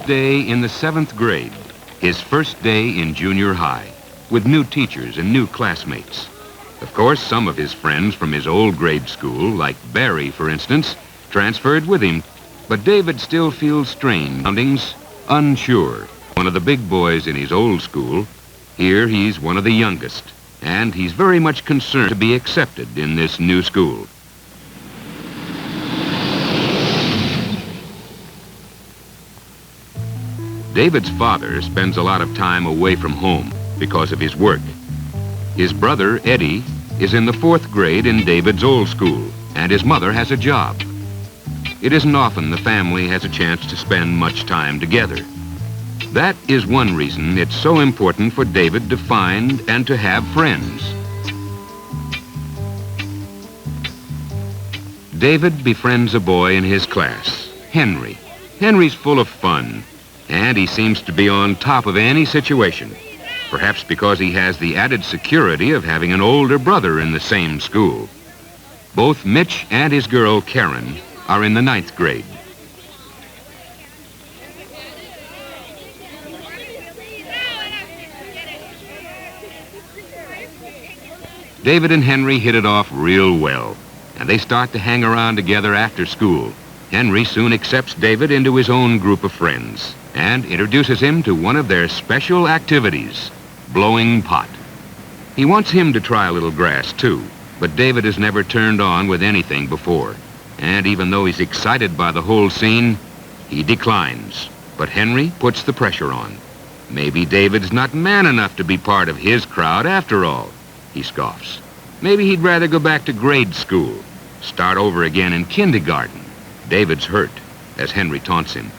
day in the 7th grade, his first day in junior high, with new teachers and new classmates. Of course, some of his friends from his old grade school, like Barry, for instance, transferred with him. But David still feels strange, surroundings, unsure. One of the big boys in his old school. Here he's one of the youngest, and he's very much concerned to be accepted in this new school. David's father spends a lot of time away from home because of his work. His brother, Eddie, is in the 4th grade in David's old school, and his mother has a job. It isn't often the family has a chance to spend much time together. That is one reason it's so important for David to find and to have friends. David befriends a boy in his class, Henry. Henry's full of fun, and he seems to be on top of any situation. Perhaps because he has the added security of having an older brother in the same school. Both Mitch and his girl, Karen, are in the 9th grade. David and Henry hit it off real well, and they start to hang around together after school. Henry soon accepts David into his own group of friends and introduces him to one of their special activities, blowing pot. He wants him to try a little grass, too, but David has never turned on with anything before. And even though he's excited by the whole scene, he declines. But Henry puts the pressure on. Maybe David's not man enough to be part of his crowd after all, he scoffs. Maybe he'd rather go back to grade school, start over again in kindergarten. David's hurt, as Henry taunts him.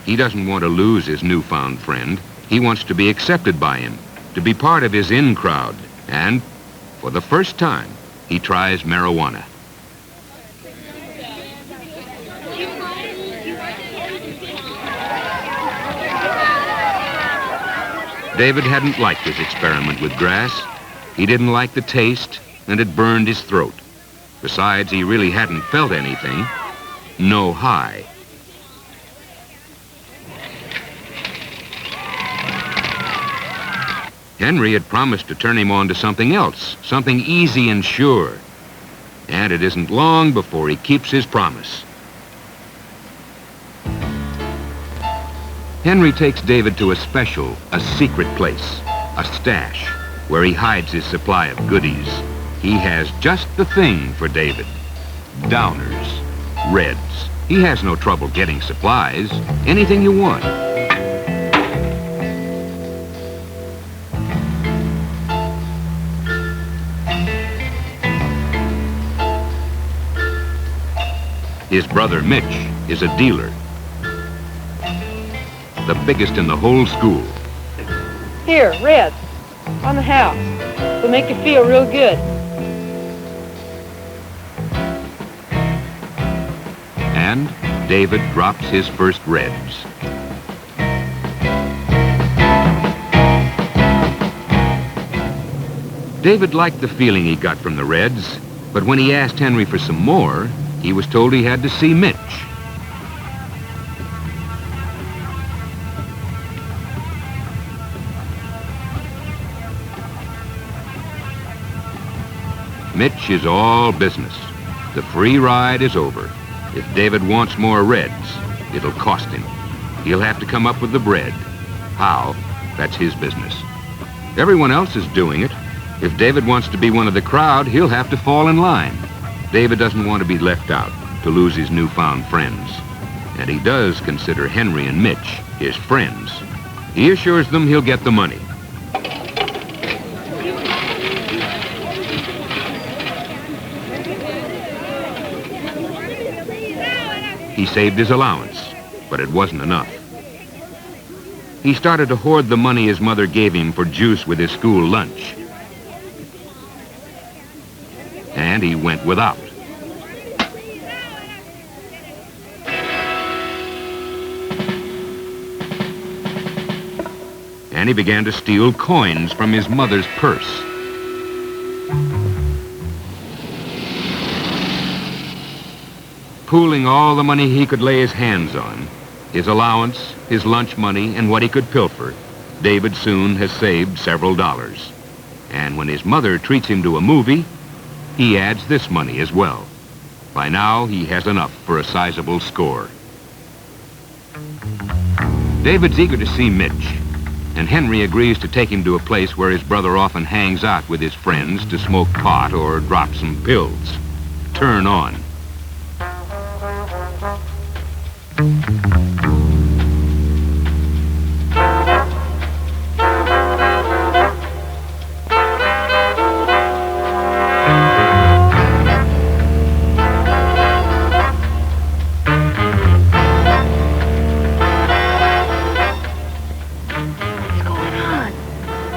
He doesn't want to lose his newfound friend. He wants to be accepted by him, to be part of his in crowd. And for the first time, he tries marijuana. David hadn't liked his experiment with grass. He didn't like the taste, and it burned his throat. Besides, he really hadn't felt anything. No high. Henry had promised to turn him on to something else, something easy and sure. And it isn't long before he keeps his promise. Henry takes David to a secret place, a stash, where he hides his supply of goodies. He has just the thing for David. Downers, Reds. He has no trouble getting supplies, anything you want. His brother Mitch is a dealer, the biggest in the whole school. Here, Red, on the house. It'll make you feel real good. And David drops his first Reds. David liked the feeling he got from the Reds, but when he asked Henry for some more, he was told he had to see Mitch. Mitch is all business. The free ride is over. If David wants more Reds, it'll cost him. He'll have to come up with the bread. How? That's his business. Everyone else is doing it. If David wants to be one of the crowd, he'll have to fall in line. David doesn't want to be left out, to lose his newfound friends. And he does consider Henry and Mitch his friends. He assures them he'll get the money. He saved his allowance, but it wasn't enough. He started to hoard the money his mother gave him for juice with his school lunch. And he went without. And he began to steal coins from his mother's purse. Pooling all the money he could lay his hands on, His allowance, his lunch money, and what he could pilfer, David soon has saved several dollars. And when his mother treats him to a movie, he adds this money as well. By now, he has enough for a sizable score. David's eager to see Mitch, and Henry agrees to take him to a place where his brother often hangs out with his friends to smoke pot or drop some pills. Turn on.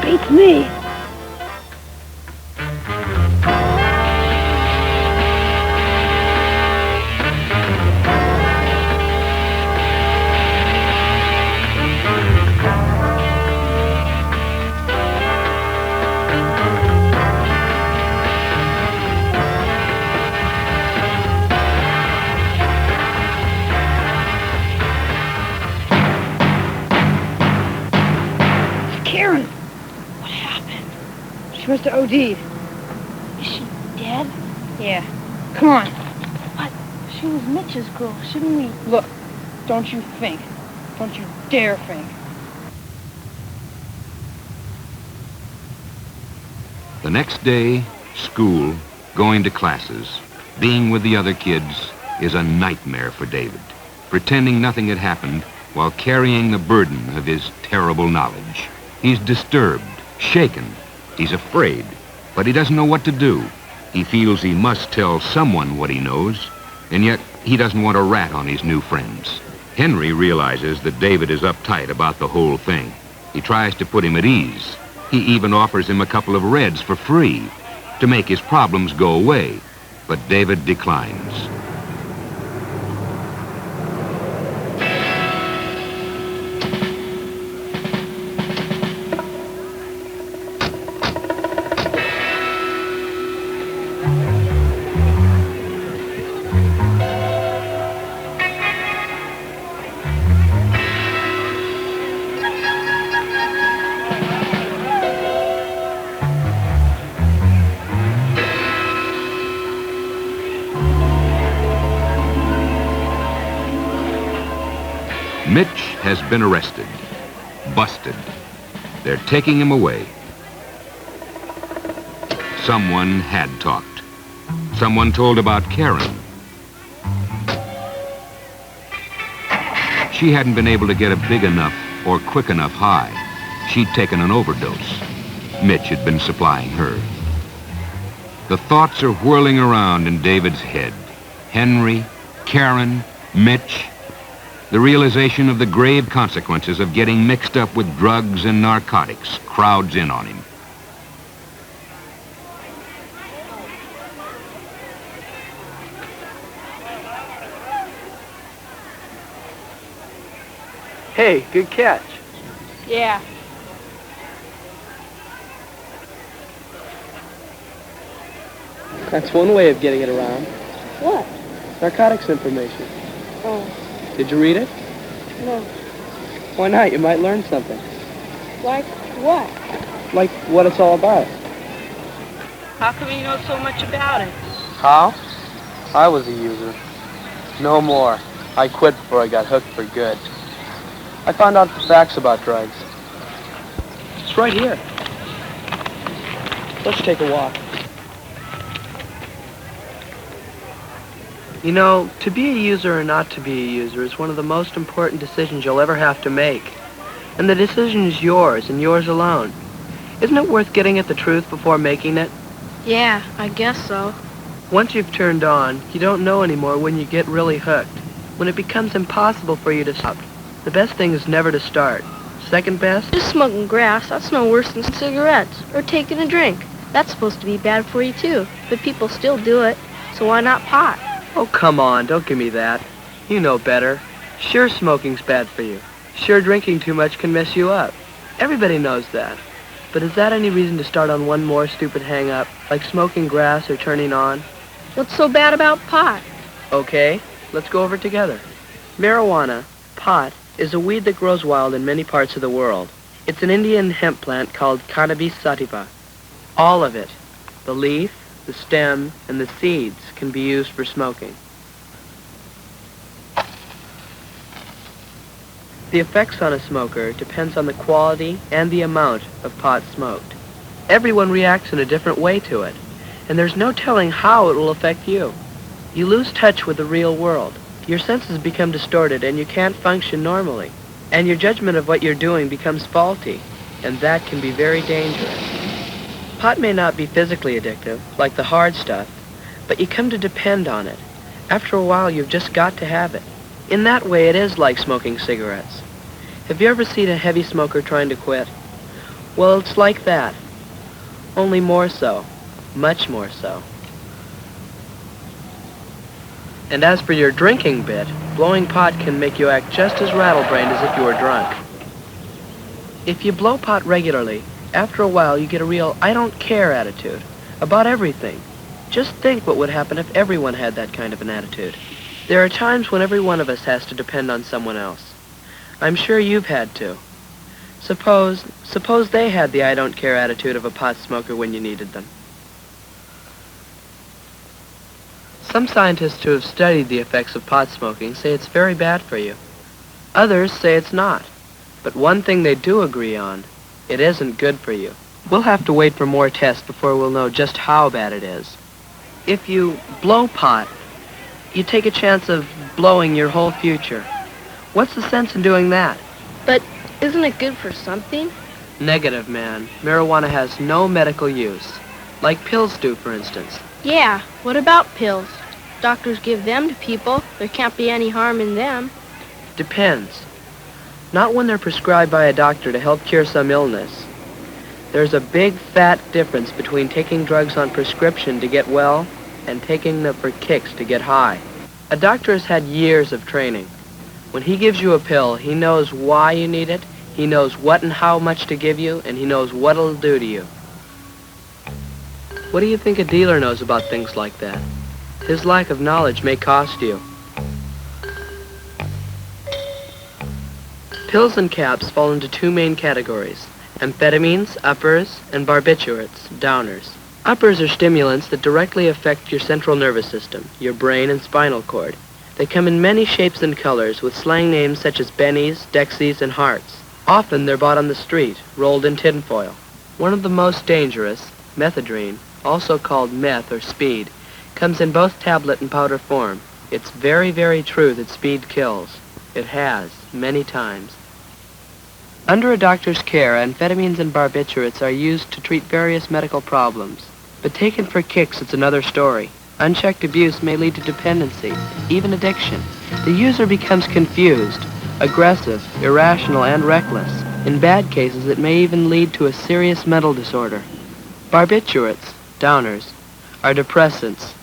Beats me. Karen. She must have OD'd. Is she dead? Yeah. Come on. What? She was Mitch's girl. Shouldn't we? Look, don't you think. Don't you dare think. The next day, school, going to classes, being with the other kids is a nightmare for David, pretending nothing had happened while carrying the burden of his terrible knowledge. He's disturbed, shaken. He's afraid, but he doesn't know what to do. He feels he must tell someone what he knows, and yet he doesn't want to rat on his new friends. Henry realizes that David is uptight about the whole thing. He tries to put him at ease. He even offers him a couple of Reds for free to make his problems go away, but David declines. Mitch has been arrested, busted. They're taking him away. Someone had talked. Someone told about Karen. She hadn't been able to get a big enough or quick enough high. She'd taken an overdose. Mitch had been supplying her. The thoughts are whirling around in David's head. Henry, Karen, Mitch. The realization of the grave consequences of getting mixed up with drugs and narcotics crowds in on him. Hey, good catch. Yeah. That's one way of getting it around. What? Narcotics information. Oh, Did you read it? no. Why not? You might learn something. Like what? Like what it's all about. How come you know so much about it? How? I was a user. No more. I quit before I got hooked for good. I found out the facts about drugs. It's right here. Let's take a walk. You know, to be a user or not to be a user is one of the most important decisions you'll ever have to make. And the decision is yours and yours alone. Isn't it worth getting at the truth before making it? Yeah, I guess so. Once you've turned on, you don't know anymore when you get really hooked. When it becomes impossible for you to stop. The best thing is never to start. Second best? Just smoking grass, that's no worse than cigarettes. Or taking a drink. That's supposed to be bad for you too. But people still do it. So why not pot? Oh, come on, don't give me that. You know better. Sure smoking's bad for you. Sure drinking too much can mess you up. Everybody knows that. But is that any reason to start on one more stupid hang-up, like smoking grass or turning on? What's so bad about pot? Okay, let's go over it together. Marijuana, Pot is a weed that grows wild in many parts of the world. It's an Indian hemp plant called Cannabis sativa. All of it, the leaf, the stem, and the seeds, can be used for smoking. The effects on a smoker depends on the quality and the amount of pot smoked. Everyone reacts in a different way to it, and there's no telling how it will affect you. You lose touch with the real world. Your senses become distorted and you can't function normally. And your judgment of what you're doing becomes faulty, and that can be very dangerous. Pot may not be physically addictive, like the hard stuff, but you come to depend on it. After a while, you've just got to have it. In that way, it is like smoking cigarettes. Have you ever seen a heavy smoker trying to quit? Well, it's like that. Only more so. Much more so. And as for your drinking bit, blowing pot can make you act just as rattle-brained as if you were drunk. If you blow pot regularly, after a while you get a real I don't care attitude about everything. Just think what would happen if everyone had that kind of an attitude. There are times when every one of us has to depend on someone else. I'm sure you've had to. Suppose they had the I don't care attitude of a pot smoker when you needed them. Some scientists who have studied the effects of pot smoking say it's very bad for you. Others say it's not. But one thing they do agree on, it isn't good for you. We'll have to wait for more tests before we'll know just how bad it is. If you blow pot, you take a chance of blowing your whole future. What's the sense in doing that? But isn't it good for something? Negative, man. Marijuana has no medical use. Like pills do, for instance. Yeah, what about pills? Doctors give them to people. There can't be any harm in them. Depends. Not when they're prescribed by a doctor to help cure some illness. There's a big, fat difference between taking drugs on prescription to get well and taking them for kicks to get high. A doctor has had years of training. When he gives you a pill, he knows why you need it, he knows what and how much to give you, and he knows what it'll do to you. What do you think a dealer knows about things like that? His lack of knowledge may cost you. Pills and caps fall into two main categories: amphetamines, uppers, and barbiturates, downers. Uppers are stimulants that directly affect your central nervous system, your brain and spinal cord. They come in many shapes and colors with slang names such as bennies, dexies, and hearts. Often they're bought on the street, rolled in tinfoil. One of the most dangerous, methadone, also called meth or speed, comes in both tablet and powder form. It's very, very true that speed kills. It has, many times. Under a doctor's care, amphetamines and barbiturates are used to treat various medical problems. But taken for kicks, it's another story. Unchecked abuse may lead to dependency, even addiction. The user becomes confused, aggressive, irrational, and reckless. In bad cases, it may even lead to a serious mental disorder. Barbiturates, downers, are depressants,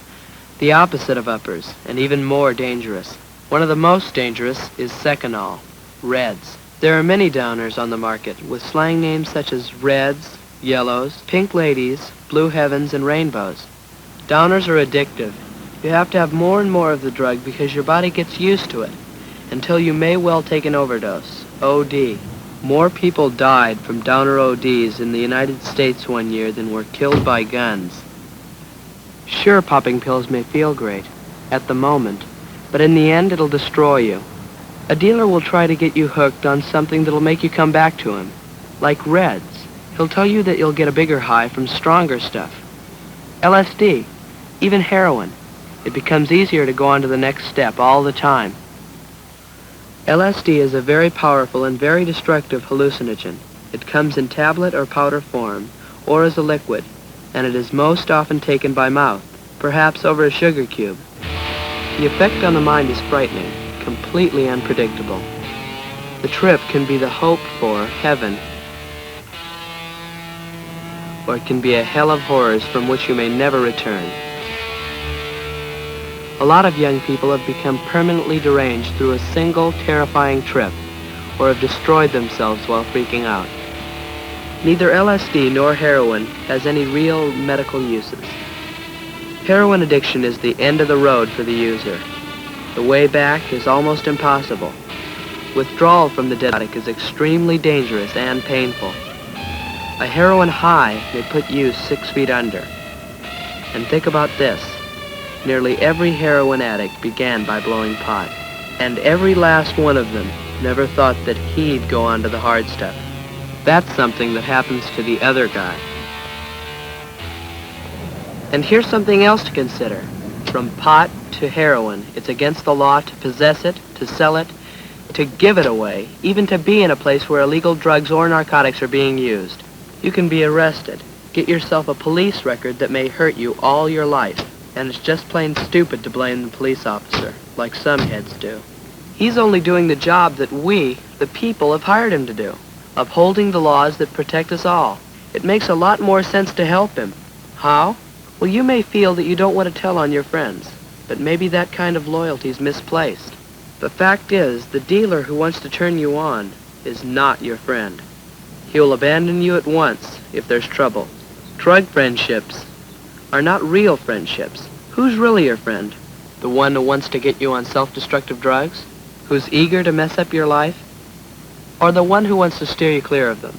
the opposite of uppers, and even more dangerous. One of the most dangerous is Seconal, Reds. There are many downers on the market with slang names such as Reds, Yellows, Pink Ladies, Blue Heavens, and Rainbows. Downers are addictive. You have to have more and more of the drug because your body gets used to it, until you may well take an overdose, OD. More people died from downer ODs in the United States one year than were killed by guns. Sure, popping pills may feel great, at the moment, but in the end it'll destroy you. A dealer will try to get you hooked on something that'll make you come back to him, like Reds. He'll tell you that you'll get a bigger high from stronger stuff. LSD, even heroin. It becomes easier to go on to the next step all the time. LSD is a very powerful and very destructive hallucinogen. It comes in tablet or powder form, or as a liquid, and it is most often taken by mouth, perhaps over a sugar cube. The effect on the mind is frightening, completely unpredictable. The trip can be the hoped-for heaven, or it can be a hell of horrors from which you may never return. A lot of young people have become permanently deranged through a single terrifying trip, or have destroyed themselves while freaking out. Neither LSD nor heroin has any real medical uses. Heroin addiction is the end of the road for the user. The way back is almost impossible. Withdrawal from the narcotic is extremely dangerous and painful. A heroin high may put you 6 feet under. And think about this. Nearly every heroin addict began by blowing pot. And every last one of them never thought that he'd go on to the hard stuff. That's something that happens to the other guy. And here's something else to consider. From pot to heroin, it's against the law to possess it, to sell it, to give it away, even to be in a place where illegal drugs or narcotics are being used. You can be arrested, get yourself a police record that may hurt you all your life, and it's just plain stupid to blame the police officer, like some heads do. He's only doing the job that we, the people, have hired him to do, upholding the laws that protect us all. It makes a lot more sense to help him. How? Well, you may feel that you don't want to tell on your friends, but maybe that kind of loyalty is misplaced. The fact is, the dealer who wants to turn you on is not your friend. He will abandon you at once if there's trouble. Drug friendships are not real friendships. Who's really your friend? The one who wants to get you on self-destructive drugs? Who's eager to mess up your life? Or the one who wants to steer you clear of them?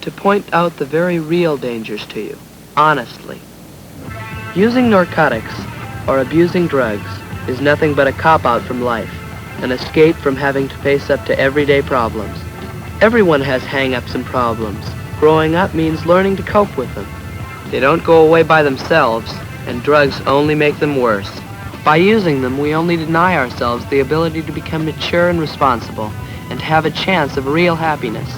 To point out the very real dangers to you, honestly. Using narcotics or abusing drugs is nothing but a cop-out from life, an escape from having to face up to everyday problems. Everyone has hang-ups and problems. Growing up means learning to cope with them. They don't go away by themselves, and drugs only make them worse. By using them, we only deny ourselves the ability to become mature and responsible, and have a chance of real happiness.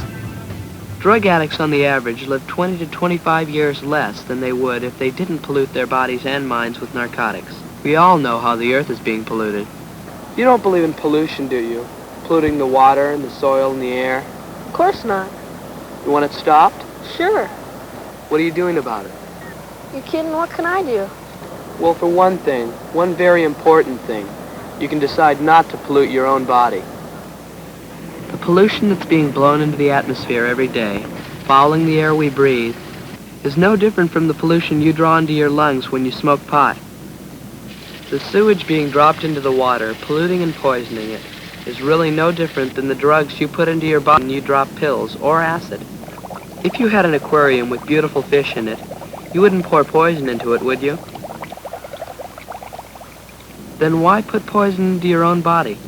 Drug addicts on the average live 20 to 25 years less than they would if they didn't pollute their bodies and minds with narcotics. We all know how the earth is being polluted. You don't believe in pollution, do you? Polluting the water and the soil and the air? Of course not. You want it stopped? Sure. What are you doing about it? You kidding? What can I do? Well, for one thing, one very important thing, you can decide not to pollute your own body. The pollution that's being blown into the atmosphere every day, fouling the air we breathe, is no different from the pollution you draw into your lungs when you smoke pot. The sewage being dropped into the water, polluting and poisoning it, is really no different than the drugs you put into your body when you drop pills or acid. If you had an aquarium with beautiful fish in it, you wouldn't pour poison into it, would you? Then why put poison into your own body?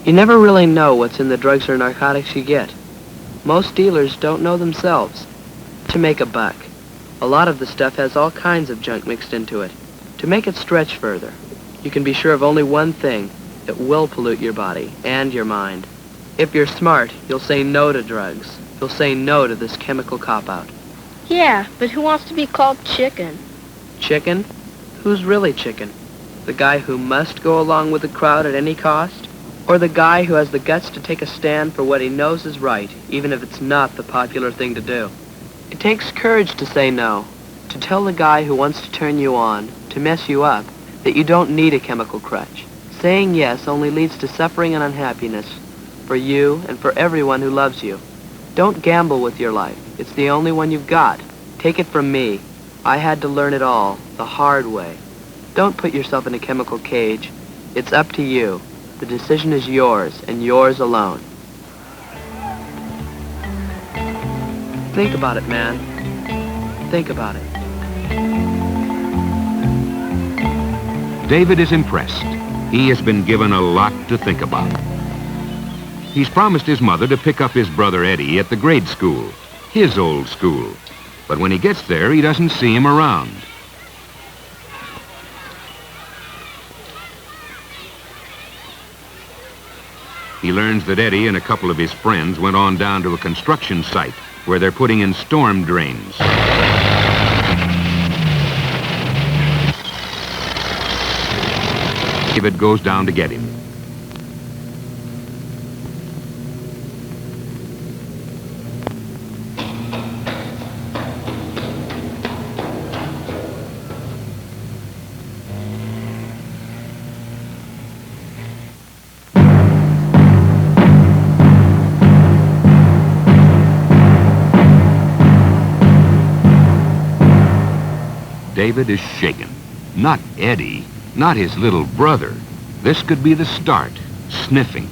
You never really know what's in the drugs or narcotics you get. Most dealers don't know themselves. To make a buck, a lot of the stuff has all kinds of junk mixed into it. To make it stretch further, you can be sure of only one thing: it will pollute your body and your mind. If you're smart, you'll say no to drugs. You'll say no to this chemical cop-out. Yeah, but who wants to be called chicken? Chicken? Who's really chicken? The guy who must go along with the crowd at any cost? Or the guy who has the guts to take a stand for what he knows is right, even if it's not the popular thing to do? It takes courage to say no, to tell the guy who wants to turn you on, to mess you up, that you don't need a chemical crutch. Saying yes only leads to suffering and unhappiness for you and for everyone who loves you. Don't gamble with your life. It's the only one you've got. Take it from me. I had to learn it all, the hard way. Don't put yourself in a chemical cage. It's up to you. The decision is yours, and yours alone. Think about it, man. Think about it. David is impressed. He has been given a lot to think about. He's promised his mother to pick up his brother Eddie at the grade school, his old school. But when he gets there, he doesn't see him around. He learns that Eddie and a couple of his friends went on down to a construction site where they're putting in storm drains. David goes down to get him. David is shaken. Not Eddie, not his little brother. This could be the start. Sniffing.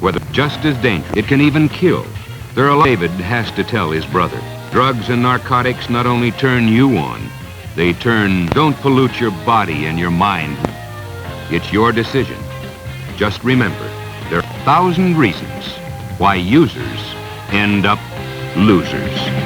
whether just as dangerous. It can even kill. David has to tell his brother. Drugs and narcotics not only turn you on, they don't pollute your body and your mind. It's your decision. Just remember, there are 1,000 reasons why users end up losers.